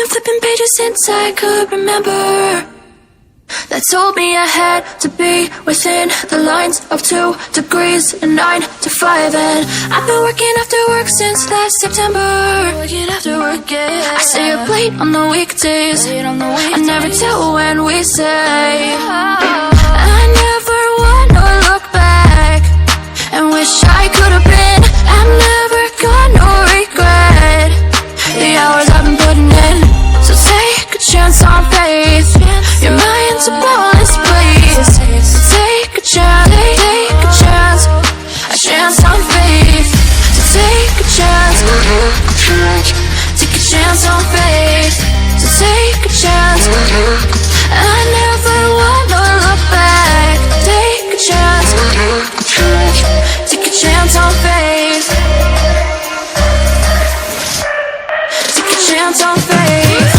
been flipping pages since I could remember, that told me I had to be within the lines of 2 degrees and 9 to 5. And I've been working after work since last September. Working after work, yeah. I stay up late on the weekdays. I never tell when we say. I never wanna look back and wish I could have been. I'm never gonna regret the hours I've been putting in. So take a chance on faith. Your mind's a bonus, please. So take a chance, take a chance, a chance on faith. So take a chance, take a chance on faith. So take a chance. I never wanna look back. Take a chance, take a chance on faith. Take a chance on faith.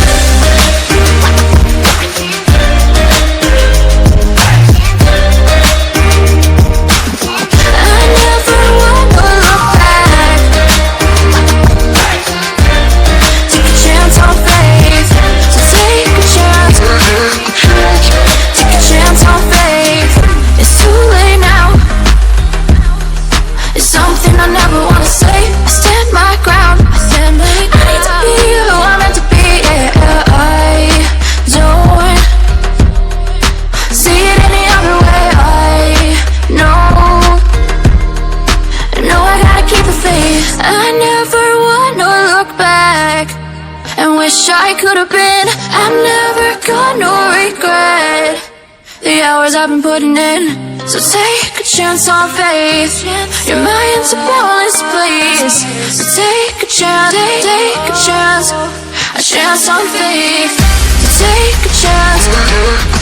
I could have been. I'm never gonna regret the hours I've been putting in. So take a chance on faith. Your mind's a bonus, please. So take a chance, take a chance, a chance on faith. So take a chance.